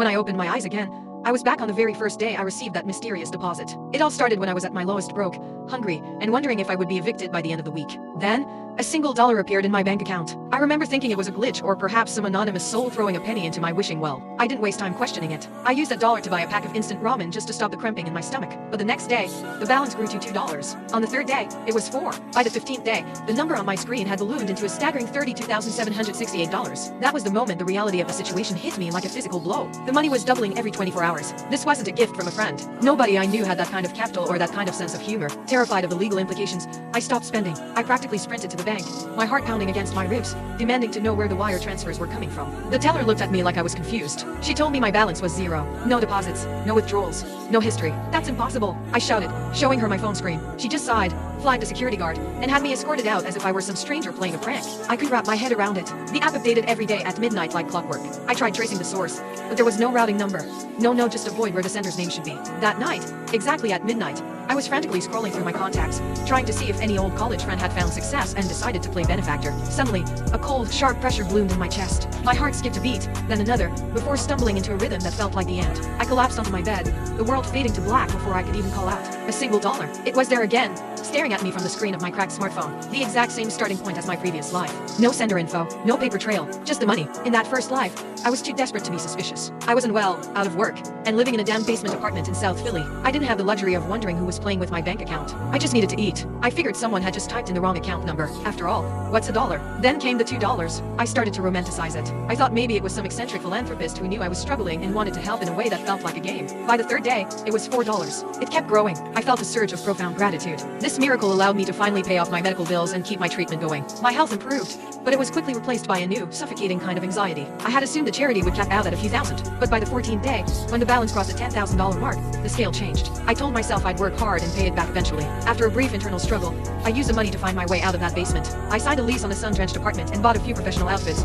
When I opened my eyes again, I was back on the very first day I received that mysterious deposit. It all started when I was at my lowest, broke, hungry, and wondering if I would be evicted by the end of the week. Then, a single dollar appeared in my bank account. I remember thinking it was a glitch or perhaps some anonymous soul throwing a penny into my wishing well. I didn't waste time questioning it. I used that dollar to buy a pack of instant ramen just to stop the cramping in my stomach. But the next day, the balance grew to $2. On the third day, it was $4. By the 15th day, the number on my screen had ballooned into a staggering $32,768. That was the moment the reality of the situation hit me like a physical blow. The money was doubling every 24 hours. This wasn't a gift from a friend. Nobody I knew had that kind of capital or that kind of sense of humor. Terrified of the legal implications, I stopped spending. I practically sprinted to the bank, my heart pounding against my ribs, demanding to know where the wire transfers were coming from. The teller looked at me like I was confused. She told me my balance was zero. No deposits, no withdrawals, no history. That's impossible, I shouted, showing her my phone screen. She just sighed, flagged a security guard, and had me escorted out as if I were some stranger playing a prank. I could wrap my head around it. The app updated every day at midnight like clockwork. I tried tracing the source, but there was no routing number. No, just avoid where the sender's name should be. That night, exactly at midnight, I was frantically scrolling through my contacts, trying to see if any old college friend had found success and decided to play benefactor. Suddenly, a cold, sharp pressure bloomed in my chest. My heart skipped a beat, then another, before stumbling into a rhythm that felt like the end. I collapsed onto my bed, the world fading to black before I could even call out. A single dollar. It was there again, staring at me from the screen of my cracked smartphone. The exact same starting point as my previous life. No sender info, no paper trail, just the money. In that first life, I was too desperate to be suspicious. I was unwell, out of work, and living in a damn basement apartment in South Philly. I didn't have the luxury of wondering who was playing with my bank account. I just needed to eat. I figured someone had just typed in the wrong account number. After all, what's a dollar? Then came the $2. I started to romanticize it. I thought maybe it was some eccentric philanthropist who knew I was struggling and wanted to help in a way that felt like a game. By the third day, it was $4. It kept growing. I felt a surge of profound gratitude. This miracle allowed me to finally pay off my medical bills and keep my treatment going. My health improved, but it was quickly replaced by a new, suffocating kind of anxiety. I had assumed the charity would cap out at a few thousand, but by the 14th day, when the balance crossed the $10,000 mark, the scale changed. I told myself I'd work hard and pay it back eventually. After a brief internal struggle, I used the money to find my way out of that basement. I signed a lease on a sun-drenched apartment and bought a few professional outfits.